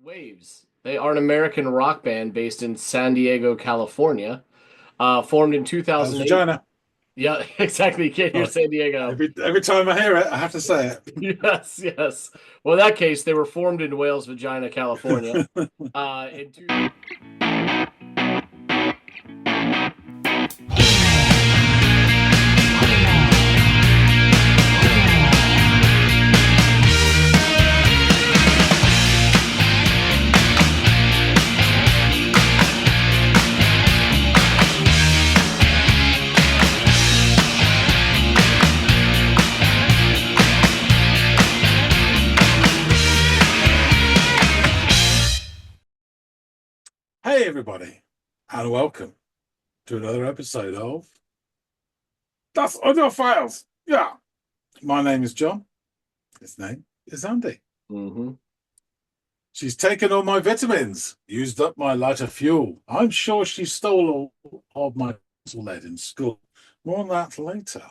Wavves. They are an American rock band based in San Diego, California. Formed in That was 2008. vagina. Yeah, exactly. You can't hear Sorry. San Diego. Every time I hear it, I have to say Yes, yes. Well, in that case, they were formed in Wales, Vagina, California. it. In two. Hey, everybody, and welcome to another episode of That's Audiophiles. Yeah, my name is John. His name is Andy. Mm-hmm. She's taken all my vitamins, used up my lighter fuel. I'm sure she stole all of my lead in school. More on that later.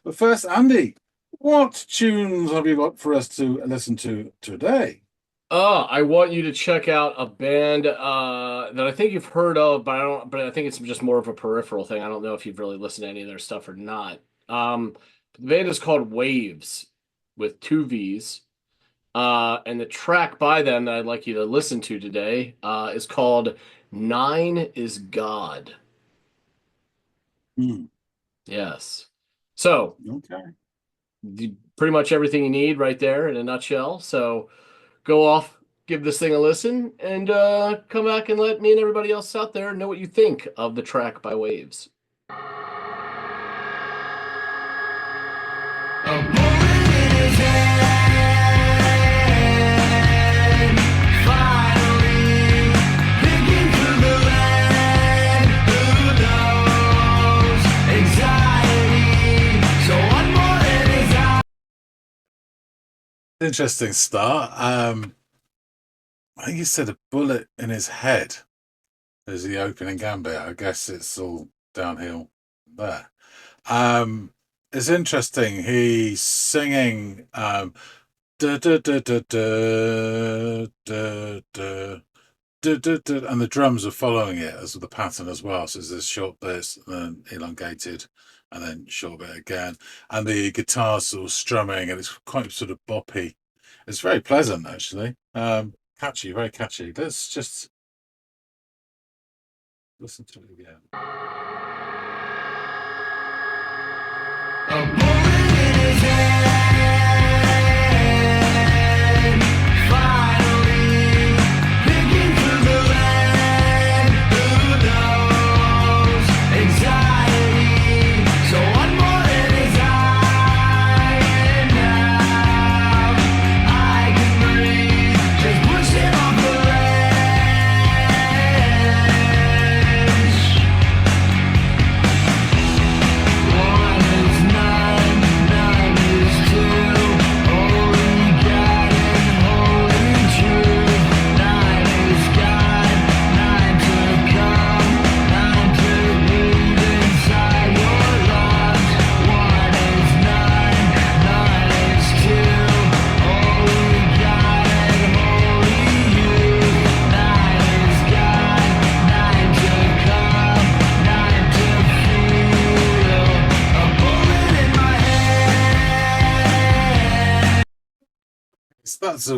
But first, Andy, what tunes have you got for us to listen to today? I want you to check out a band that I think you've heard of, but I don't. But I think it's just more of a peripheral thing. I don't know if you've really listened to any of their stuff or not. The band is called Wavves with two V's. And the track by them that I'd like you to listen to today is called Nine is God. Hmm, Yes. So, okay. pretty much everything you need right there in a nutshell. So, go off, give this thing a listen, and come back and let me and everybody else out there know what you think of the track by Wavves. Interesting start. I think he said a bullet in his head as the opening gambit. I guess it's all downhill there. It's interesting. He's singing da, da, da, da, da, da, da, da, da, da, and the drums are following it as the pattern as well. So there's short bits and then elongated and then short bit again. And the guitar's sort of strumming and it's quite sort of boppy. It's very pleasant actually. Catchy, very catchy. Let's just listen to it again. That's a, I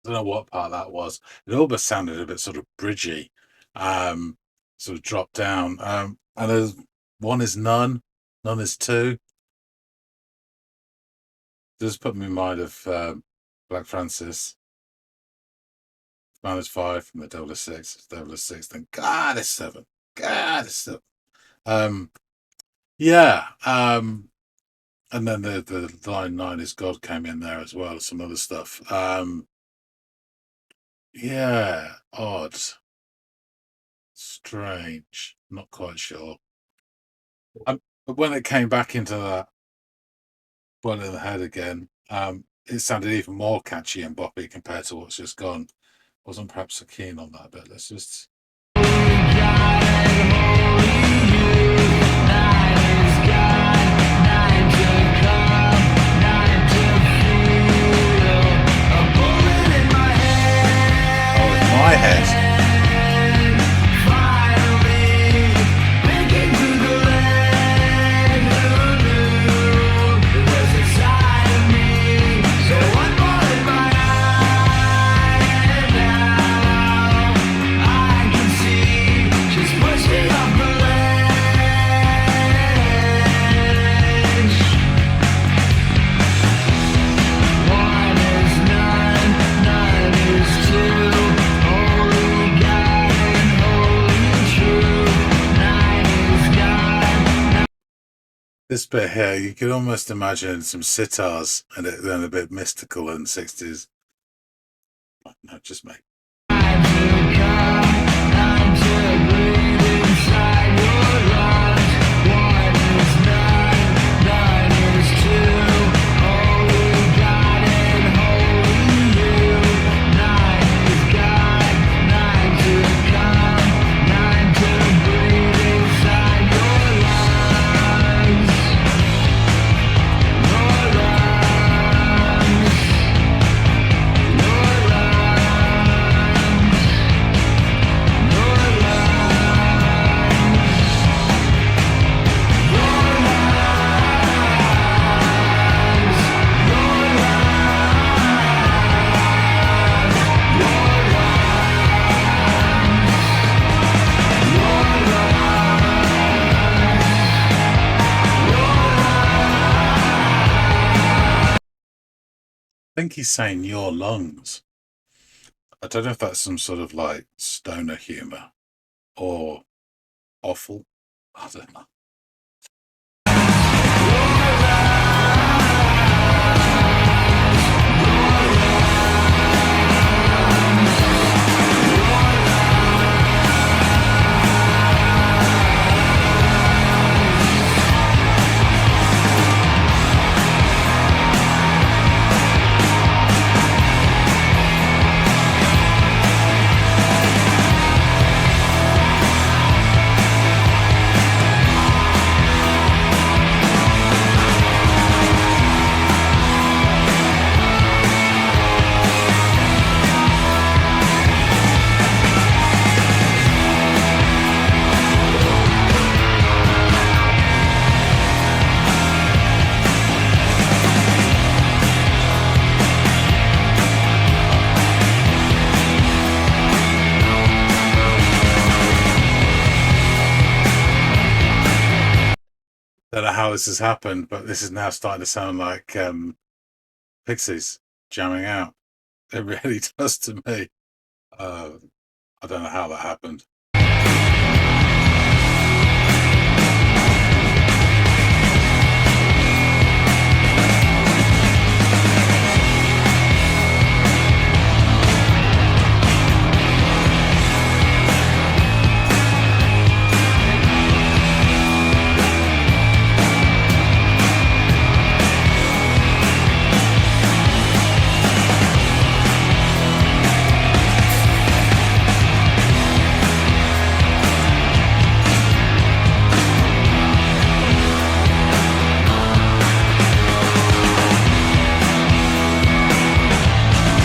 don't know what part that was. It almost sounded a bit sort of bridgy, sort of dropped down. And there's one is none, none is two. Does put me in mind of Black Francis. Man is five from the devil is six, devil is six, then God is seven. God is seven. Yeah. And then the line nine is God came in there as well, some other stuff. Yeah, odd, strange, not quite sure. But when it came back into that one in the head again, it sounded even more catchy and boppy compared to what's just gone. Wasn't perhaps so keen on that bit. Let's just. This bit here, you could almost imagine some sitars and it then a bit mystical in the 60s. No, just me. I think he's saying your lungs. I don't know if that's some sort of like stoner humor or awful. I don't know. Don't know how this has happened, but this is now starting to sound like Pixies jamming out. It really does to me. I don't know how that happened.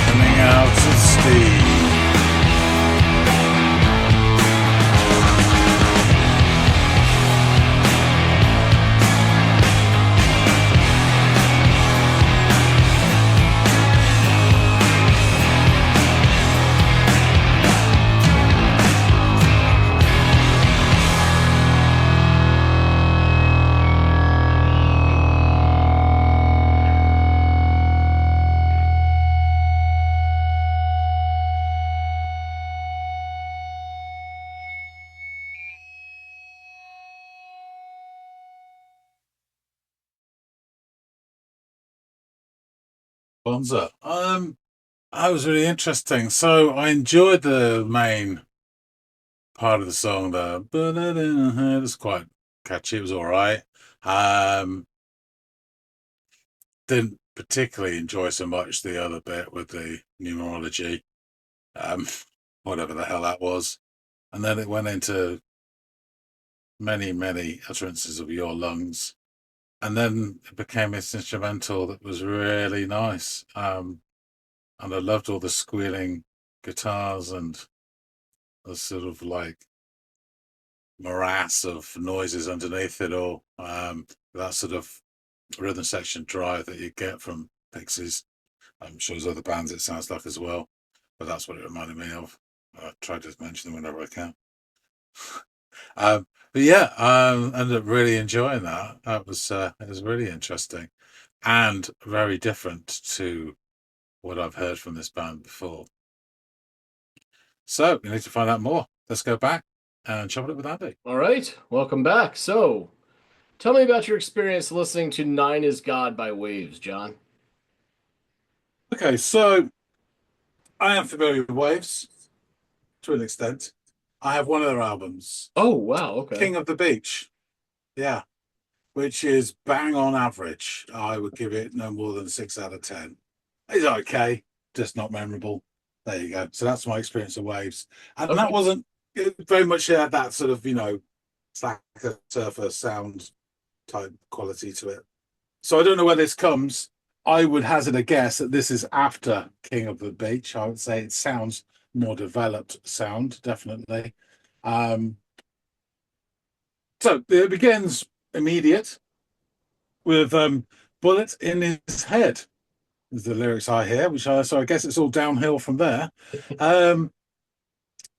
Coming out of Steve. Bonza. That was really interesting. So I enjoyed the main part of the song. It was quite catchy. It was all right. Um, didn't particularly enjoy so much the other bit with the numerology, um, whatever the hell that was. And then it went into many, many utterances of your lungs. And then it became this instrumental that was really nice. And I loved all the squealing guitars and the sort of like morass of noises underneath it all. That sort of rhythm section drive that you get from Pixies. I'm sure there's other bands it sounds like as well, but that's what it reminded me of. I try to mention them whenever I can. But yeah, I ended up really enjoying that. That was it was really interesting and very different to what I've heard from this band before. So we need to find out more. Let's go back and chop it up with Andy. All right, welcome back. So Tell me about your experience listening to Nine is God by Wavves, John. Okay, so I am familiar with Wavves to an extent. I have one of their albums, Oh, wow. Okay. King of the Beach. Yeah, which is bang on average. I would give it no more than 6 out of 10. It's okay, just not memorable. There you go. So that's my experience of Waves, and that Okay. wasn't it very much had that sort of slacker surfer sound type quality to it. So I don't know where this comes. I would hazard a guess that this is after King of the Beach. I would say it sounds more developed sound, definitely. Um, so it begins immediate with bullet in his head is the lyrics I hear, so I guess it's all downhill from there. Um,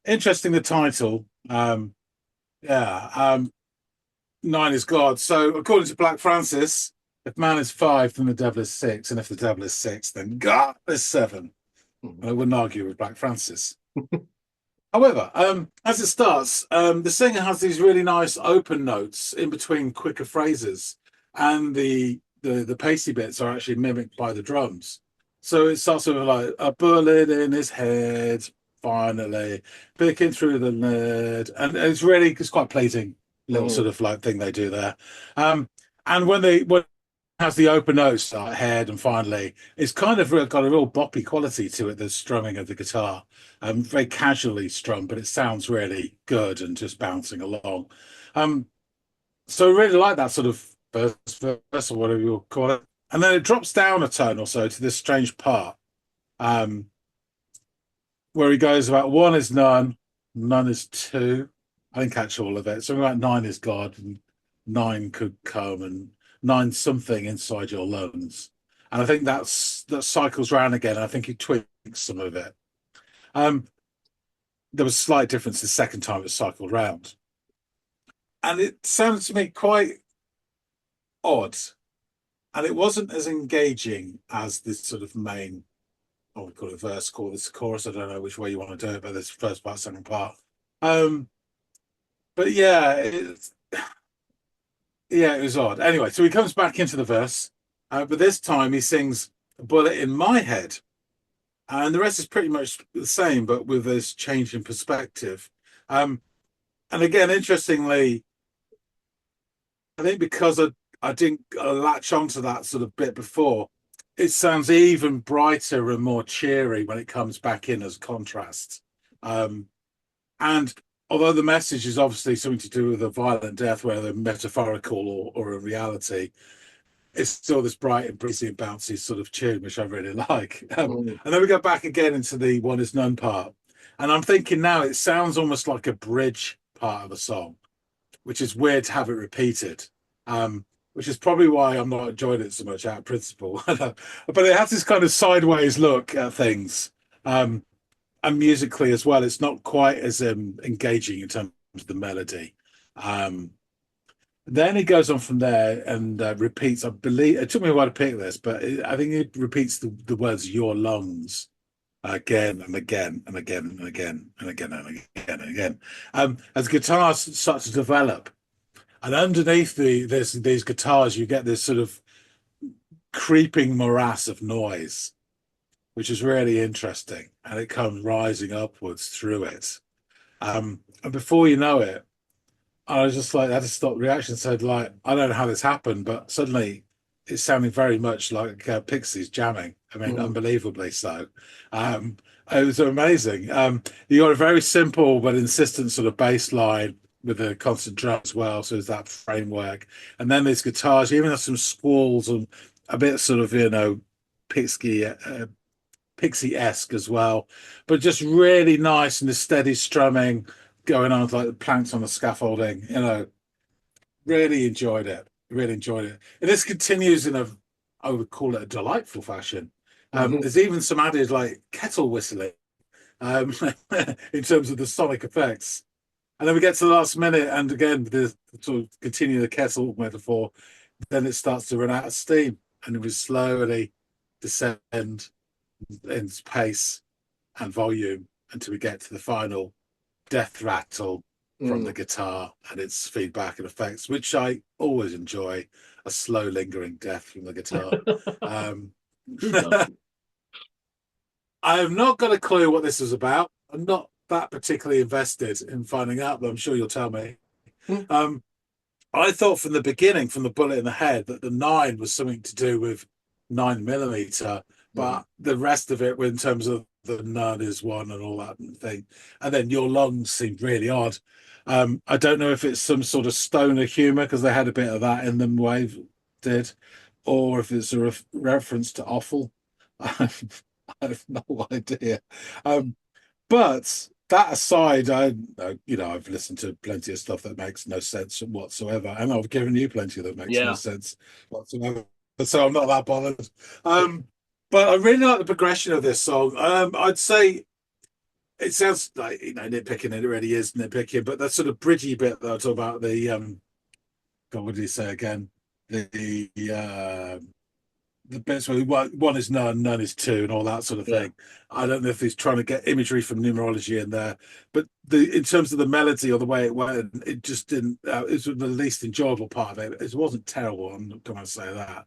interesting the title. Yeah, Nine is God. So according to Black Francis, if man is five, then the devil is six, and if the devil is six, then God is seven. And I wouldn't argue with Black Francis. However, as it starts, the singer has these really nice open notes in between quicker phrases, and the pacey bits are actually mimicked by the drums. So it starts with like a bullet in his head, finally picking through the lid, and it's quite pleasing little Mhm. sort of like thing they do there. Um, and when has the open notes start head and finally it's kind of got a real boppy quality to it, the strumming of the guitar, very casually strummed, but it sounds really good and just bouncing along. um so I really like that sort of verse or whatever you'll call it, and then it drops down a tone or so to this strange part, um where he goes about one is none, none is two. I didn't catch all of it. Something about nine is God, and nine could come, and nine something inside your lungs. And I think that cycles round again. I think he tweaks some of it. Um, there was a slight difference the second time it cycled round, and it sounded to me quite odd. And it wasn't as engaging as this sort of main, I would call it verse, call this chorus. I don't know which way you want to do it, but this first part, second part. Um, but yeah, it was odd. Anyway, so he comes back into the verse, but this time he sings "A Bullet in My Head," and the rest is pretty much the same, but with this change in perspective. Um, and again, interestingly, I think because I didn't latch onto that sort of bit before, it sounds even brighter and more cheery when it comes back in as contrast. Um, and although the message is obviously something to do with a violent death, whether metaphorical or a reality, it's still this bright and breezy and bouncy sort of tune, which I really like. Mhm. And then we go back again into the one is none part. And I'm thinking now it sounds almost like a bridge part of a song, which is weird to have it repeated. Which is probably why I'm not enjoying it so much out of principle. But it has this kind of sideways look at things. Um, and musically as well, it's not quite as engaging in terms of the melody. Um, then he goes on from there and repeats. I believe it took me a while to pick this, but I think it repeats the words "your lungs" again and again and again and again and again and again and again. As guitars start to develop, and underneath these guitars, you get this sort of creeping morass of noise, which is really interesting, and it comes rising upwards through it. And before you know it, I was just like, I had to stop reaction. Said like, I don't know how this happened, but suddenly it's sounding very much like Pixies jamming. I mean, Mhm. unbelievably so. Um, it was amazing. You got a very simple but insistent sort of bass line with a constant drum as well. So there's that framework, and then there's guitars. You even have some squalls and a bit sort of Pixie-esque as well, but just really nice and the steady strumming going on like the planks on the scaffolding. Really enjoyed it. Really enjoyed it. And this continues in I would call it a delightful fashion. Mhm. There's even some added like kettle whistling um, in terms of the sonic effects. And then we get to the last minute, and again, to continue the kettle metaphor, then it starts to run out of steam, and it will slowly descend in pace and volume until we get to the final death rattle. from the Mm. guitar and its feedback and effects, which I always enjoy. A slow, lingering death from the guitar. Um, Who doesn't? I have not got a clue what this is about. I'm not that particularly invested in finding out, but I'm sure you'll tell me. Mm. Um, I thought from the beginning, from the bullet in the head, that the nine was something to do with 9 millimeter, Mhm. but the rest of it, in terms of the none is one and all that thing, and then your lungs seemed really odd. I don't know if it's some sort of stoner humor because they had a bit of that in them. Wave did, or if it's a reference to offal. I have no idea. Um, but that aside, I've listened to plenty of stuff that makes no sense whatsoever, and I've given you plenty that makes no Yeah. sense whatsoever. So I'm not that bothered. Um, but I really like the progression of this song. I'd say it sounds like nitpicking, and it really is nitpicking. But that sort of bridgy bit that I talk about, the God, what did he say again? The bits where one is none, none is two, and all that sort of Yeah. thing. I don't know if he's trying to get imagery from numerology in there, but in terms of the melody or the way it went, it just didn't. It was the least enjoyable part of it. It wasn't terrible. I'm not going to say that,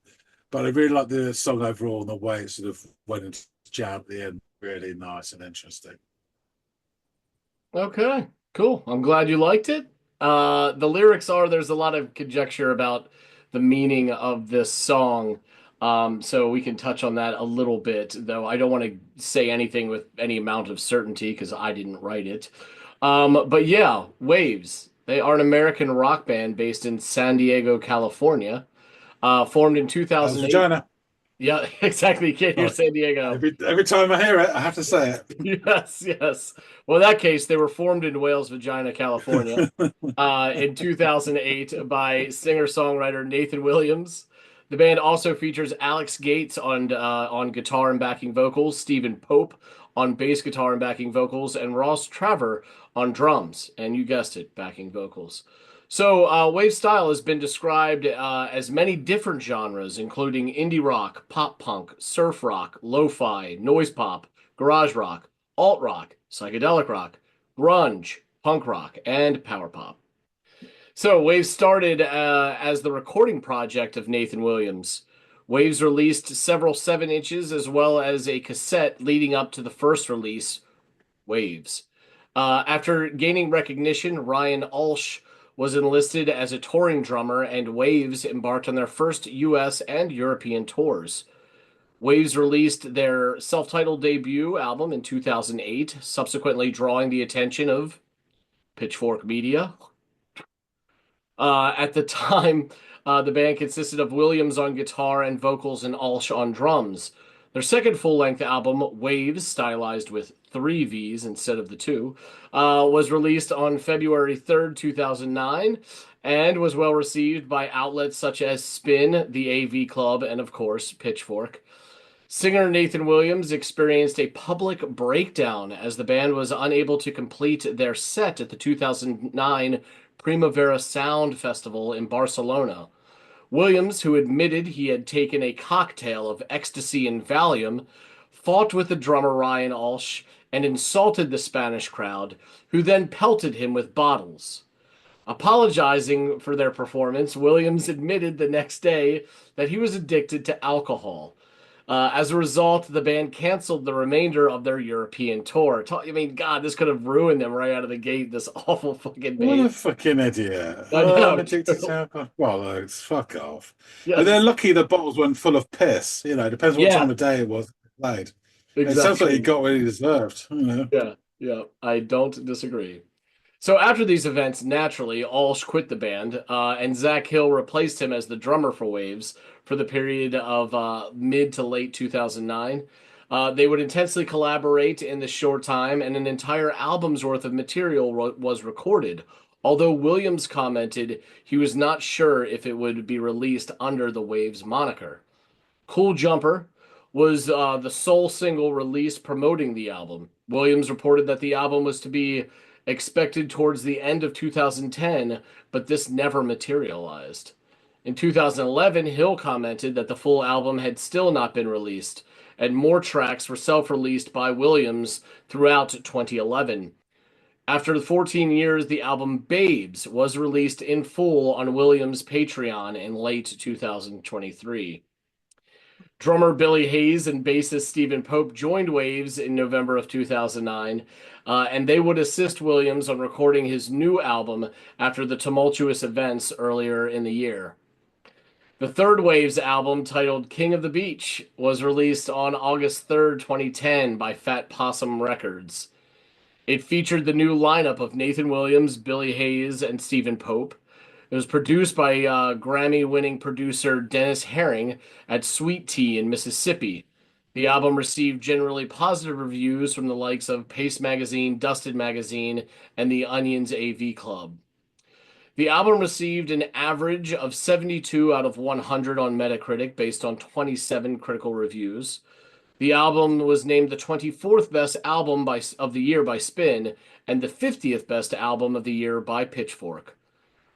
but I really like the song overall and the way it sort of went into jam at the end. Really nice and interesting. Okay, cool. I'm glad you liked it. The lyrics are there's a lot of conjecture about the meaning of this song. So we can touch on that a little bit, though I don't want to say anything with any amount of certainty because I didn't write it. But yeah, Wavves. They are an American rock band based in San Diego, California, formed in That was 2008. vagina. Yeah, exactly. You can't hear Oh, San Diego. every time I hear it, I have to say Yes, yes. Well, in that case, they were formed in Wales, Vagina, California, it. in 2008 by singer-songwriter Nathan Williams. The band also features Alex Gates on guitar and backing vocals, Stephen Pope on bass guitar and backing vocals, and Ross Trevor on drums. And you guessed it, backing vocals. So, Wave style has been described as many different genres, including indie rock, pop punk, surf rock, lo-fi, noise pop, garage rock, alt rock, psychedelic rock, grunge, punk rock, and power pop. So, Waves started as the recording project of Nathan Williams. Waves released several 7 inches as well as a cassette leading up to the first release, Waves. After gaining recognition, Ryan Ulsh was enlisted as a touring drummer, and Waves embarked on their first US and European tours. Waves released their self titled debut album in 2008, subsequently drawing the attention of Pitchfork Media. At the time, the band consisted of Williams on guitar and vocals and Alsh on drums. Their second full length album, Waves, stylized with 3 V's instead of the 2, was released on February 3rd, 2009, and was well received by outlets such as Spin, the AV Club, and of course, Pitchfork. Singer Nathan Williams experienced a public breakdown as the band was unable to complete their set at the 2009 Primavera Sound Festival in Barcelona. Williams, who admitted he had taken a cocktail of ecstasy and Valium, fought with the drummer Ryan Alsh and insulted the Spanish crowd, who then pelted him with bottles. Apologizing for their performance, Williams admitted the next day that he was addicted to alcohol. As a result, the band canceled the remainder of their European tour. I mean, God, this could have ruined them right out of the gate. This awful fucking What band. a fucking idiot. I Oh, I'm know. addicted to alcohol. Bollocks, fuck off. But they're Yes. lucky the bottles weren't full of piss. It depends what time Yeah. of day it was played. It sounds like he Exactly. got what he deserved. Yeah. Yeah. I don't disagree. So after these events, naturally, Alsh quit the band, and Zach Hill replaced him as the drummer for Waves for the period of mid to late 2009. They would intensely collaborate in this short time, and an entire album's worth of material was recorded. Although Williams commented he was not sure if it would be released under the Waves moniker. Cool Jumper was the sole single released promoting the album. Williams reported that the album was to be expected towards the end of 2010, but this never materialized. In 2011, Hill commented that the full album had still not been released, and more tracks were self released by Williams throughout 2011. After 14 years, the album Babes was released in full on Williams' Patreon in late 2023. Drummer Billy Hayes and bassist Stephen Pope joined Wavves in November of 2009, and they would assist Williams on recording his new album after the tumultuous events earlier in the year. The third Wavves album, titled King of the Beach, was released on August 3rd, 2010 by Fat Possum Records. It featured the new lineup of Nathan Williams, Billy Hayes, and Stephen Pope. It was produced by Grammy-winning producer Dennis Herring at Sweet Tea in Mississippi. The album received generally positive reviews from the likes of Paste Magazine, Dusted Magazine, and the Onion's AV Club. The album received an average of 72 out of 100 on Metacritic based on 27 critical reviews. The album was named the 24th best album of the year by Spin and the 50th best album of the year by Pitchfork.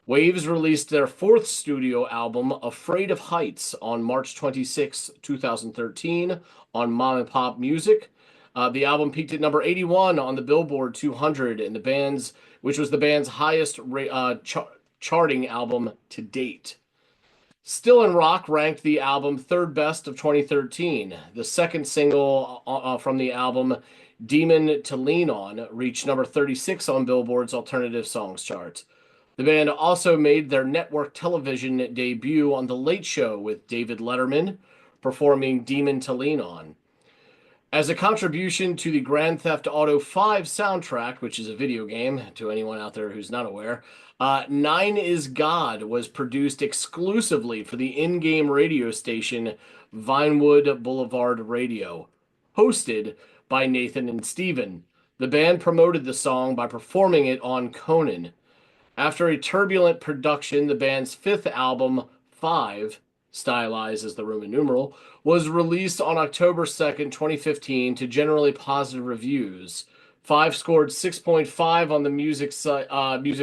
Wavves released their fourth studio album, Afraid of Heights, on March 26, 2013 on Mom and Pop Music. The album peaked at number 81 on the Billboard 200, which was the band's highest charting album to date. Still in Rock ranked the album third best of 2013. The second single from the album, Demon to Lean On, reached number 36 on Billboard's Alternative Songs chart. The band also made their network television debut on The Late Show with David Letterman, performing Demon to Lean On. As a contribution to the Grand Theft Auto 5 soundtrack, which is a video game to anyone out there who's not aware, Nine is God was produced exclusively for the in-game radio station Vinewood Boulevard Radio, hosted by Nathan and Steven. The band promoted the song by performing it on Conan. After a turbulent production, the band's fifth album, Five, stylized as the Roman numeral, was released on October 2nd, 2015 to generally positive reviews. Five scored 6.5 on the music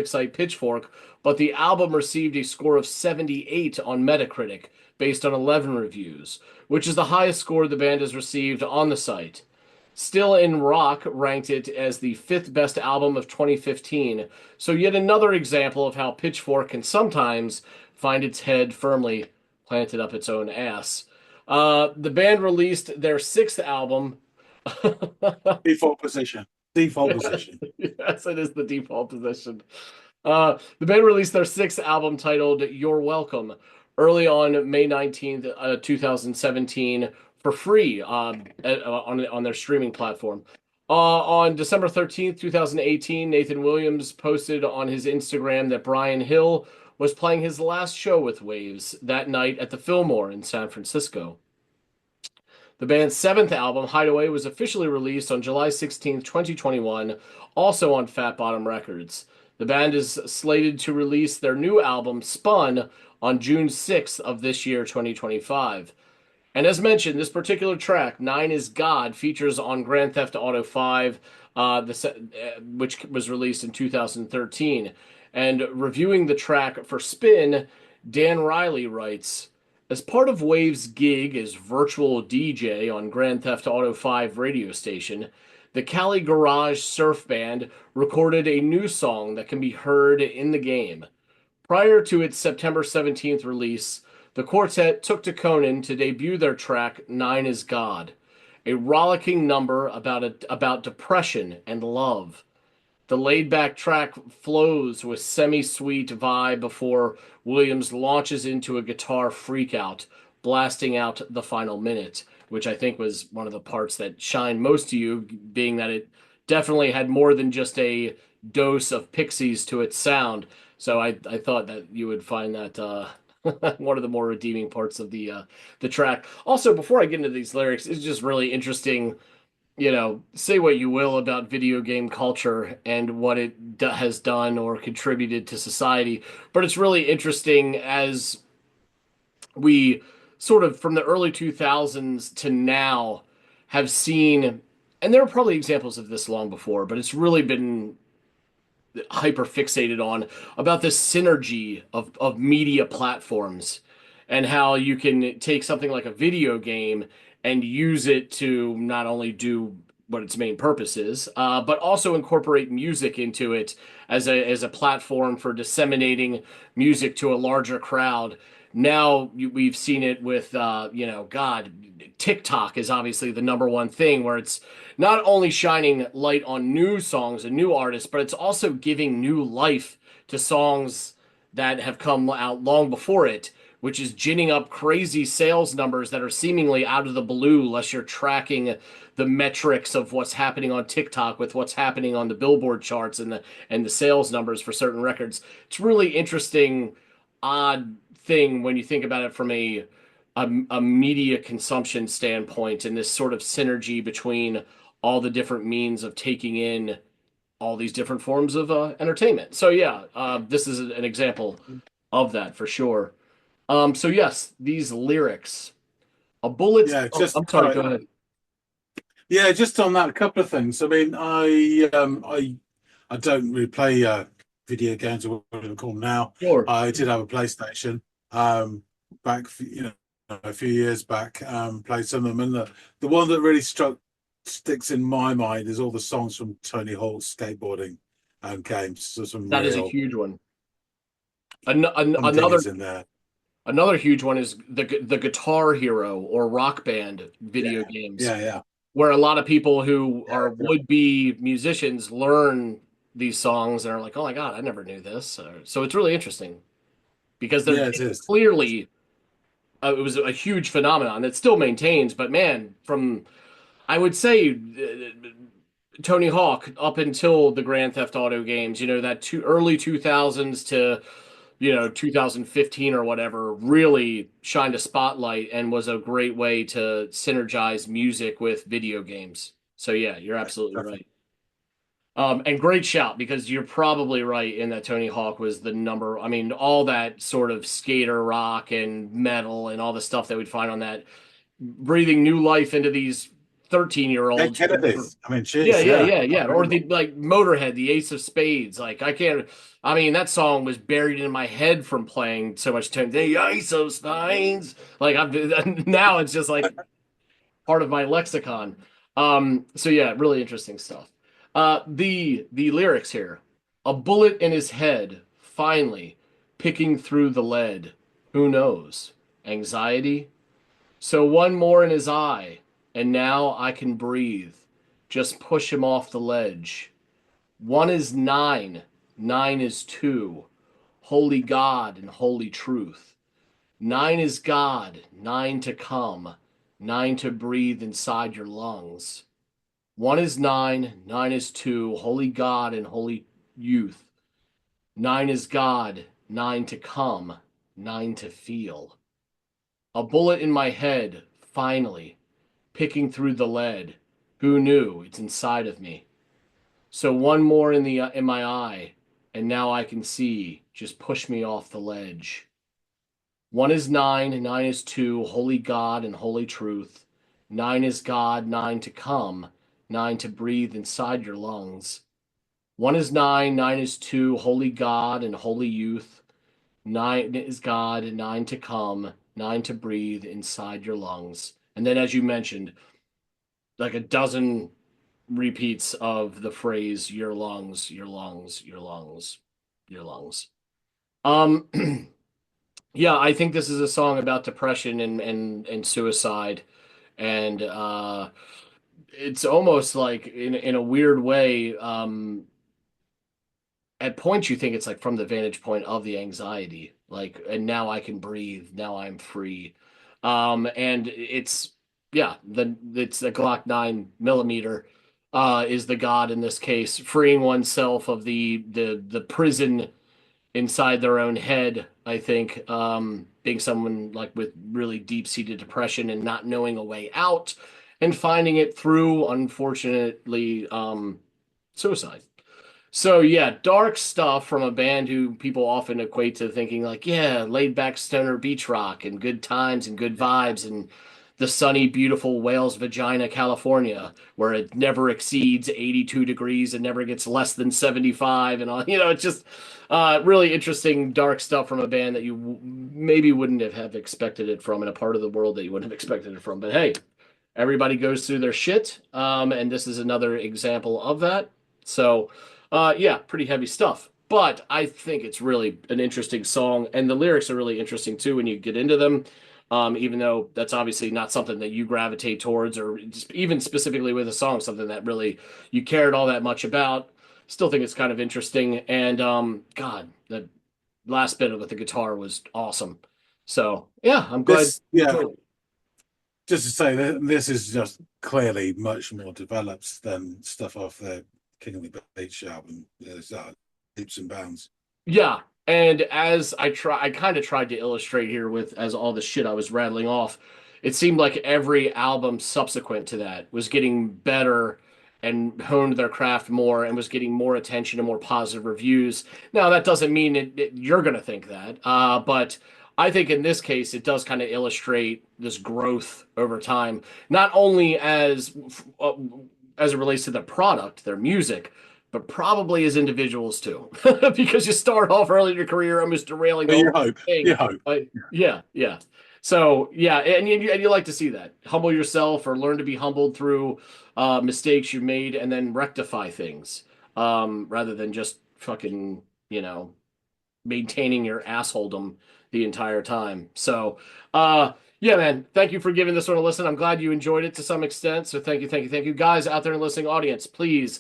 site Pitchfork, but the album received a score of 78 on Metacritic based on 11 reviews, which is the highest score the band has received on the site. Still in Rock ranked it as the fifth best album of 2015, so yet another example of how Pitchfork can sometimes find its head firmly planted up its own ass. The band released their sixth album. Default position. Default position. Yes, it is the default position. The band released their sixth album titled You're Welcome early on May 19th, 2017 for free on their streaming platform. On December 13th, 2018, Nathan Williams posted on his Instagram that Brian Hill was playing his last show with Wavves that night at the Fillmore in San Francisco. The band's seventh album, Hideaway, was officially released on July 16th, 2021, also on Fat Bottom Records. The band is slated to release their new album, Spun, on June 6th of this year, 2025. And as mentioned, this particular track, Nine is God, features on Grand Theft Auto 5, which was released in 2013. And reviewing the track for Spin, Dan Riley writes, as part of Wave's gig as virtual DJ on Grand Theft Auto 5 radio station, the Cali Garage Surf Band recorded a new song that can be heard in the game. Prior to its September 17th release, the quartet took to Conan to debut their track Nine is God, a rollicking number about depression and love. The laid-back track flows with semi-sweet vibe before Williams launches into a guitar freakout, blasting out the final minute, which I think was one of the parts that shined most to you, being that it definitely had more than just a dose of Pixies to its sound. So I thought that you would find that one of the more redeeming parts of the track. Also, before I get into these lyrics, it's just really interesting. Say what you will about video game culture and what it has done or contributed to society, but it's really interesting as we sort of from the early 2000s to now have seen, and there are probably examples of this long before, but it's really been hyper fixated on about this synergy of media platforms and how you can take something like a video game and use it to not only do what its main purpose is, but also incorporate music into it as a platform for disseminating music to a larger crowd. Now we've seen it with God, TikTok is obviously the number one thing where it's not only shining light on new songs and new artists, but it's also giving new life to songs that have come out long before it, which is ginning up crazy sales numbers that are seemingly out of the blue, unless you're tracking the metrics of what's happening on TikTok with what's happening on the Billboard charts and the sales numbers for certain records. It's really interesting, odd thing when you think about it from a media consumption standpoint and this sort of synergy between all the different means of taking in all these different forms of entertainment. So yeah, this is an example of that for sure. So yes, these lyrics. A bullet. Yeah, Oh, just I'm sorry. Go ahead. yeah, just on that, a couple of things. I mean, I don't really play video games or whatever you call them now. Sure. I did have a PlayStation back, a few years back. Played some of them, and the one that really sticks in my mind is all the songs from Tony Hawk's skateboarding games. So some That is a real huge one. some Another dingers in there. another huge one is the Guitar Hero or Rock Band video Yeah, games, yeah, yeah, where a lot of people who yeah, are would-be musicians learn these songs and are like, "Oh my God, I never knew this." So it's really interesting because yeah. It it's is. clearly it was a huge phenomenon that still maintains. But man, from I would say Tony Hawk up until the Grand Theft Auto games, that early 2000s to 2015 or whatever, really shined a spotlight and was a great way to synergize music with video games. So yeah, you're Yeah, absolutely definitely. right. And great shout because you're probably right in that Tony Hawk was the number. I mean, all that sort of skater rock and metal and all the stuff that we'd find on that, breathing new life into these 13-year-olds. Kennedys. I mean, Yeah, cheers. yeah, Yeah, yeah, yeah. Or unbelievable. the like Motorhead, the Ace of Spades. Like I can't. I mean, that song was buried in my head from playing so much time. The Ace of Spades. Like I'm now, it's just like part of my lexicon. So yeah, really interesting stuff. The lyrics here. A bullet in his head, finally, picking through the lead. Who knows? Anxiety? So one more in his eye, and now I can breathe. Just push him off the ledge. One is nine, nine is two. Holy God and holy truth. Nine is God, nine to come, nine to breathe inside your lungs. One is nine, nine is two. Holy God and holy youth. Nine is God, nine to come, nine to feel. A bullet in my head, finally, picking through the lead. Who knew? It's inside of me. So one more in my eye, and now I can see. Just push me off the ledge. One is nine, and nine is two. Holy God and holy truth. Nine is God, nine to come, nine to breathe inside your lungs. One is nine, nine is two. Holy God and holy youth. Nine is God, nine to come, nine to breathe inside your lungs. And then, as you mentioned, like a dozen repeats of the phrase your lungs, your lungs, your lungs, your lungs. Um yeah, I think this is a song about depression and suicide and it's almost like in a weird way at points you think it's like from the vantage point of the anxiety like and now I can breathe, now I'm free. And it's yeah, it's the Glock 9 millimeter is the god in this case, freeing oneself of the prison inside their own head, I think. Being someone like with really deep-seated depression and not knowing a way out and finding it through, unfortunately, suicide. So yeah, dark stuff from a band who people often equate to thinking like, yeah, laid back stoner beach rock and good times and good vibes and the sunny, beautiful Wales Vagina, California, where it never exceeds 82 degrees and never gets less than 75 and all, it's just really interesting dark stuff from a band that you maybe wouldn't have expected it from in a part of the world that you wouldn't have expected it from. But hey, Everybody goes through their shit, and this is another example of that. So, yeah, pretty heavy stuff. But I think it's really an interesting song, and the lyrics are really interesting too when you get into them. Even though that's obviously not something that you gravitate towards, or just even specifically with a song, something that really you cared all that much about. Still think it's kind of interesting. And God, the last bit of it, the guitar was awesome. So yeah, I'm glad This, you yeah, enjoyed it. just to say that this is just clearly much more developed than stuff off the King of the Beach album. There's leaps and bounds. Yeah, and as I kind of tried to illustrate here with as all the shit I was rattling off, it seemed like every album subsequent to that was getting better and honed their craft more and was getting more attention and more positive reviews. Now, that doesn't mean you're going to think that, but I think in this case, it does kind of illustrate this growth over time, not only as it relates to the product, their music, but probably as individuals too, because you start off early in your career almost derailing the But you whole hope, you thing. hope. Yeah, yeah. So yeah, and you like to see that. Humble yourself or learn to be humbled through mistakes you made and then rectify things, rather than just fucking, maintaining your assholedom the entire time. So, yeah, man, thank you for giving this one a listen. I'm glad you enjoyed it to some extent. So thank you, thank you, thank you. Guys out there in the listening audience, please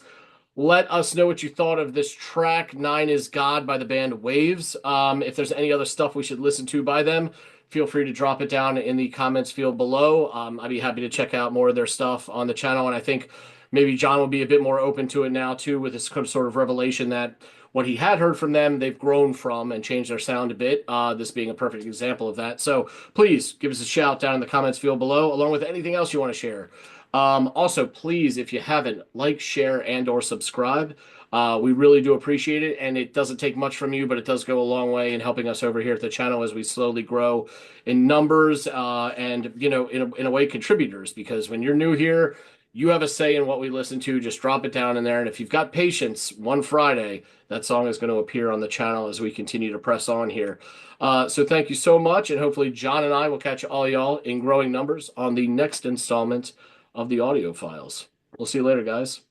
let us know what you thought of this track, Nine is God by the band Wavves. If there's any other stuff we should listen to by them, feel free to drop it down in the comments field below. I'd be happy to check out more of their stuff on the channel. And I think maybe John will be a bit more open to it now, too, with this sort of revelation that what he had heard from them, they've grown from and changed their sound a bit. This being a perfect example of that. So please give us a shout down in the comments field below, along with anything else you want to share. Also, please, if you haven't, like, share, and or subscribe. We really do appreciate it, and it doesn't take much from you, but it does go a long way in helping us over here at the channel as we slowly grow in numbers, and in a way, contributors. Because when you're new here, you have a say in what we listen to. Just drop it down in there, and if you've got patience, one Friday, that song is going to appear on the channel as we continue to press on here. So thank you so much, and hopefully John and I will catch all y'all in growing numbers on the next installment of the Audiophiles. We'll see you later, guys.